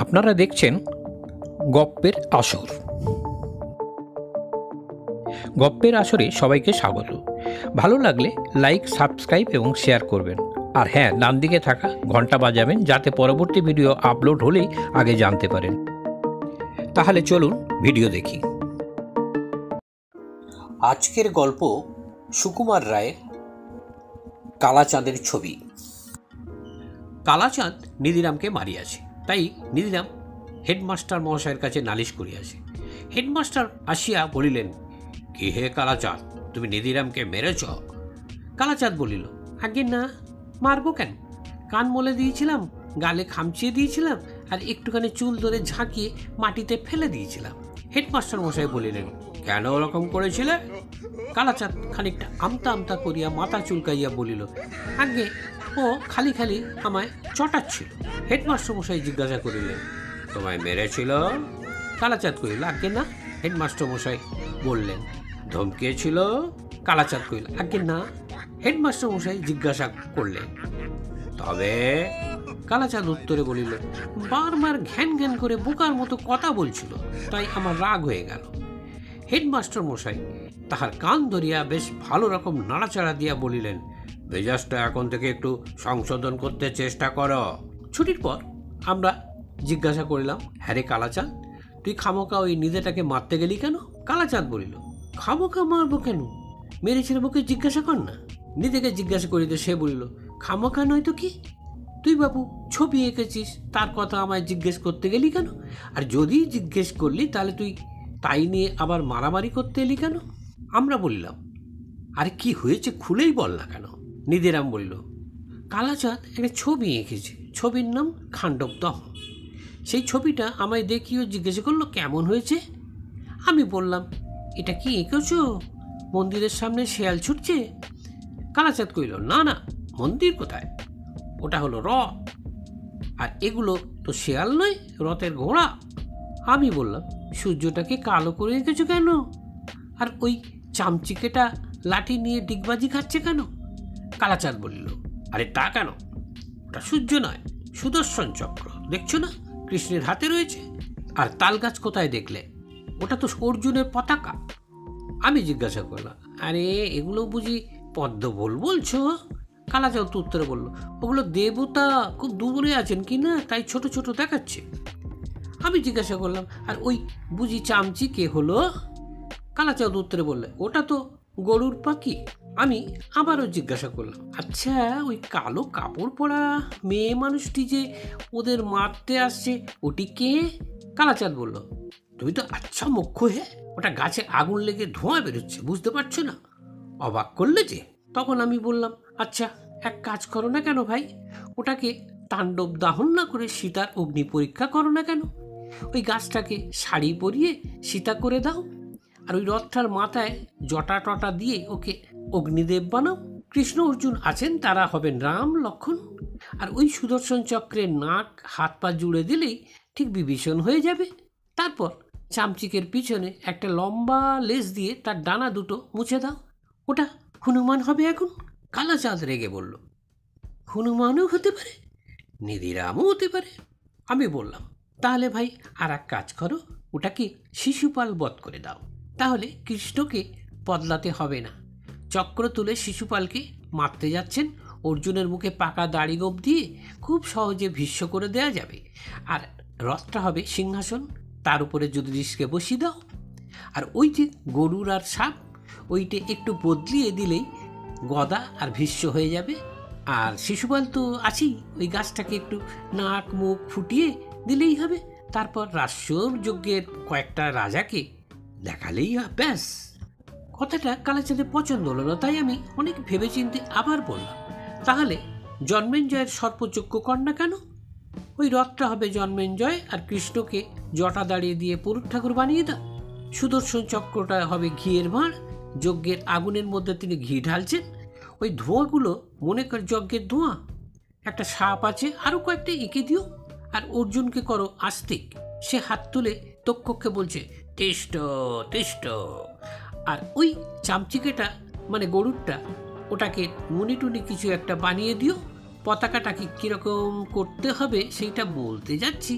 আপনারা দেখছেন গপ্পের আসর। গপ্পের আসরে সবাইকে স্বাগত। ভালো লাগলে লাইক, সাবস্ক্রাইব এবং শেয়ার করবেন। আর হ্যাঁ, ডান দিকে থাকা ঘন্টা বাজাবেন যাতে পরবর্তী ভিডিও আপলোড হলেই আগে জানতে পারেন। তাহলে চলুন ভিডিও দেখি। আজকের গল্প সুকুমার রায়ের কালাচাঁদের ছবি। কালাচাঁদ নিধিরামকে মারিয়াছে, তাই নিধিরাম হেডমাস্টার মহাশয়ের কাছে নালিশ করিয়াছে। হেডমাস্টার আসিয়া বলিলেন, কি হে কালাচাঁদ, তুমি নিধিরামকে মেরেছ? কালাচাঁদ বলিল, আগে না, মারবো কেন? কান মলে দিয়েছিলাম, গালে খামচিয়ে দিয়েছিলাম, আর একটুখানি চুল ধরে ঝাঁকিয়ে মাটিতে ফেলে দিয়েছিলাম। হেডমাস্টার মশাই বলিলেন, কেন ওরকম করেছিলে? কালাচাঁদ খানিকটা আমতা আমতা করিয়া মাথা চুলকাইয়া বলিল, আগে ও খালি খালি আমায় চটাচ্ছিল। হেডমাস্টার মশাই জিজ্ঞাসা করিলেন, তোমায় মেরেছিল? কালাচাঁদ কহিল, আগে না। হেডমাস্টার মশাই বললেন, ধমকিয়েছিল? কালাচাঁদ কহিল, আগে না। হেডমাস্টার মশাই জিজ্ঞাসা করলেন, তবে? কালাচাঁদ উত্তরে বলিল, বারবার ঘ্যান ঘ্যান করে বোকার মতো কথা বলছিল, তাই আমার রাগ হয়ে গেল। হেডমাস্টার মশাই তাহার কান ধরিয়া বেশ ভালো রকম নাড়াচাড়া দিয়া বলিলেন, মেজাজটা এখন থেকে একটু সংশোধন করতে চেষ্টা করো। ছুটির পর আমরা জিজ্ঞাসা করিলাম, হ্যাঁ রে কালাচাঁদ, তুই খামোকা ওই নিদেটাকে মারতে গেলি কেন? কালাচাঁদ বলিল, খামোকা মারবো কেন? মেরেছিল বুকে জিজ্ঞাসা কর না। নিদেকে জিজ্ঞাসা করিতে সে বলিল, খামোকা নয় তো কি? তুই বাবু ছবি এঁকেছিস, তার কথা আমায় জিজ্ঞেস করতে গেলি কেন? আর যদি জিজ্ঞেস করলি তাহলে তুই তাই নিয়ে আবার মারামারি করতে এলি কেন? আমরা বললাম, আরে কি হয়েছে খুলেই বল না কেন? নিধিরাম বলিল, কালাচাঁদ একটা ছবি এঁকেছে, ছবির নাম খাণ্ডব দহন। সেই ছবিটা আমায় দেখিও জিজ্ঞেস করলো কেমন হয়েছে। আমি বললাম, এটা কি এঁকেছো? মন্দিরের সামনে শেয়াল ছুটছে? কালাচাঁদ কইল, না না, মন্দির কোথায়, ওটা হলো রথ, আর এগুলো তো শেয়াল নয়, রথের ঘোড়া। আমি বললাম, সূর্যটাকে কালো করে এঁকেছো কেন? আর ওই চামচিকেটা লাঠি নিয়ে ডিগবাজি খাচ্ছে কেন? কালাচাঁদ বলিল, আরে তা কেন, ওটা সূর্য নয়, সুদর্শন চক্র, দেখছো না কৃষ্ণের হাতে রয়েছে। আর তাল গাছ কোথায় দেখলে? ওটা তো অর্জুনের পতাকা। আমি জিজ্ঞাসা করলাম, আরে এগুলো বুঝি পদ্ম বলছো? কালাচাঁদ উত্তরে বলল, ওগুলো দেবতা খুব দূরে আছেন কি না, তাই ছোট ছোট দেখাচ্ছে। আমি জিজ্ঞাসা করলাম, আর ওই বুঝি চামচি কে হলো? কালাচাঁদ উত্তরে বললে, ওটা তো গরুর পাখি। আমি আবারও জিজ্ঞাসা করলাম, আচ্ছা ওই কালো কাপড় পরা মেয়ে মানুষটি যে ওদের মারতে আসছে, ওটি কে? কালাচাঁদ বলল, তুমি তো আচ্ছা মুখ্য হে, ওটা গাছে আগুন লেগে ধোঁয়া বেরোচ্ছে, বুঝতে পারছো না? অবাক করলে যে। তখন আমি বললাম, আচ্ছা এক কাজ করো না কেন ভাই, ওটাকে তাণ্ডব দাহন না করে সীতার অগ্নি পরীক্ষা করো না কেন? ওই গাছটাকে শাড়ি পরিয়ে সীতা করে দাও, আর ওই রথটার মাথায় জটা টটা দিয়ে ওকে অগ্নিদেব বানাও। কৃষ্ণ অর্জুন আছেন, তারা হবেন রাম লক্ষ্মণ। আর ওই সুদর্শন চক্রের নাক হাত পা জুড়ে দিলেই ঠিক বিভীষণ হয়ে যাবে। তারপর চামচিকের পিছনে একটা লম্বা লেজ দিয়ে তার ডানা দুটো মুছে দাও, ওটা হনুমান হবে এখন। কালাচাঁদ রেগে বলল, হনুমানও হতে পারে, নিধিরামও হতে পারে। আমি বললাম, তাহলে ভাই আর এক কাজ করো, ওটাকে শিশুপাল বধ করে দাও, তাহলে কৃষ্ণকে বদলাতে হবে না। চক্র তুলে শিশুপালকে মারতে যাচ্ছেন, অর্জুনের মুখে পাকা দাড়ি গোপ দিয়ে খুব সহজে ভীষ্ম করে দেয়া যাবে। আর রথটা হবে সিংহাসন, তার উপরে যুধিষ্ঠিরকে বসিয়ে দাও। আর ওই যে গরুর আর সাপ, ওইটা একটু বদলিয়ে দিলেই গদা আর ভীষ্ম হয়ে যাবে। আর শিশুপাল তো আছেই, ওই গাছটাকে একটু নাক মুখ ফুটিয়ে দিলেই হবে। তারপর রাষ্ট্র যজ্ঞের কয়েকটা রাজাকে দেখালেই ব্যাস। কথাটা কালাচাঁদের পছন্দ হলো না, তাই আমি অনেক ভেবেচিন্তে আবার বললাম, তাহলে জন্মেঞ্জয়ের সর্পযজ্ঞ কর না কেন? ওই রথটা হবে জন্মেঞ্জয়, আর কৃষ্ণকে জটা দাঁড়িয়ে দিয়ে পুরুষ ঠাকুর বানিয়ে দাও। সুদর্শন চক্রটা হবে ঘিয়ের ভাঁড়, যজ্ঞের আগুনের মধ্যে তিনি ঘি ঢালছেন, ওই ধোঁয়াগুলো মনে কর যজ্ঞের ধোঁয়া। একটা সাপ আছে, আরও কয়েকটা এঁকে দিও। আর অর্জুনকে করো আস্তিক, সে হাত তুলে তক্ষককে বলছে, তেষ্ট তেষ্ট। আর ওই চামচিকেটা মানে গরুরটা, ওটাকে মুনি টুনি কিছু একটা বানিয়ে দিও, পতাকাটাকে কিরকম করতে হবে সেইটা বলতে যাচ্ছি,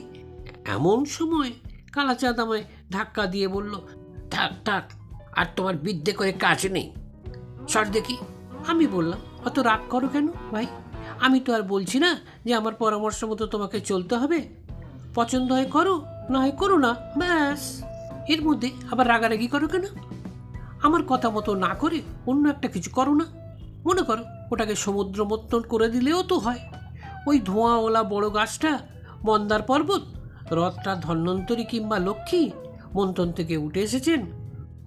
এমন সময় কালাচাঁদ আমায় ধাক্কা দিয়ে বলল, থাক থাক, আর তোমার বিদ্যে করে কাজ নেই, সর দেখি। আমি বললাম, অত রাগ করো কেন ভাই? আমি তো আর বলছি না যে আমার পরামর্শ মতো তোমাকে চলতে হবে। পছন্দ হয় করো, না হয় করো না, ব্যাস। এর মধ্যে আবার রাগারাগি করো কেন? আমার কথা মতো না করে অন্য একটা কিছু করো না। মনে করো ওটাকে সমুদ্র মন্থন করে দিলেও তো হয়। ওই ধোঁয়াওয়ালা বড় গাছটা মন্দার পর্বত, রথটা ধন্বন্তরী কিংবা লক্ষ্মী মন্থন থেকে উঠে এসেছেন।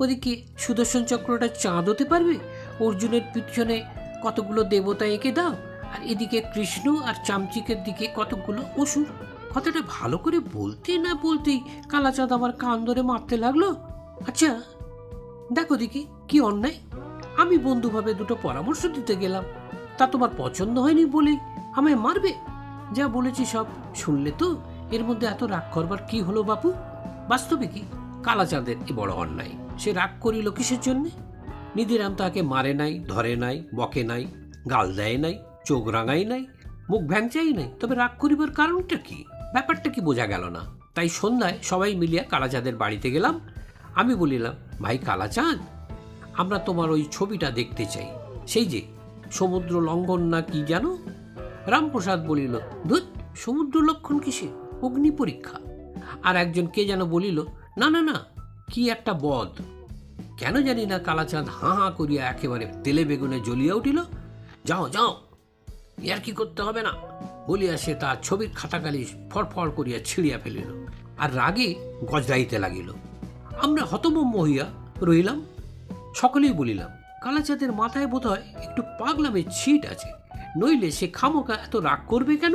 ওদিকে সুদর্শন চক্রটা চাঁদ হতে পারবে, অর্জুনের পিছনে কতগুলো দেবতা এঁকে দাও, আর এদিকে কৃষ্ণ আর চামচিকের দিকে কতগুলো অসুর। কথাটা ভালো করে বলতে না বলতেই কালাচাঁদ আমার কান ধরে মারতে লাগলো। আচ্ছা দেখো দেখি কি অন্যায়, আমি বন্ধুভাবে দুটো পরামর্শ দিতে গেলাম, তা তোমার পছন্দ হয়নি বলেই আমায় মারবে? যা বলেছি সব শুনলে তো, এর মধ্যে এত রাগ করবার কি হলো বাপু? বাস্তবে কি কালাচাঁদের এ বড় অন্যায়। সে রাগ করিল কিসের জন্যে? নিধিরাম তাকে মারে নাই, ধরে নাই, বকে নাই, গাল দেয় নাই, চোখ রাঙাই নাই, মুখ ভ্যাংচাই নাই, তবে রাগ করিবার কারণটা কি? ব্যাপারটা কি বোঝা গেল না। তাই সন্ধ্যায় সবাই মিলিয়া কালাচাঁদের বাড়িতে গেলাম। আমি বলিলাম, ভাই কালাচাঁদ, আমরা তোমার ওই ছবিটা দেখতে চাই, সেই যে সমুদ্র লঙ্ঘন না কি জানো? রামপ্রসাদ বলিল, ধুৎ, সমুদ্র লক্ষণ কিসে, অগ্নি পরীক্ষা। আর একজন কে যেন বলিল, না না না, কি একটা বদ। কেন জানি না কালাচাঁদ হাঁ হাঁ করিয়া একেবারে তেলে বেগুনে জ্বলিয়া উঠিল। যাও যাও, ইয়ার কি করতে হবে না বলিয়া সে তার ছবির খাতাকালি ফড়ফড় করিয়া ছিঁড়িয়া ফেলিল, আর রাগে গজরাইতে লাগিল। আমরা হতভম্ব হইয়া রইলাম। সকলেই বলিলাম, কালাচাঁদের মাথায় বোধ হয় একটু পাগলামের ছিট আছে, নইলে সে খামোকা এত রাগ করবে কেন?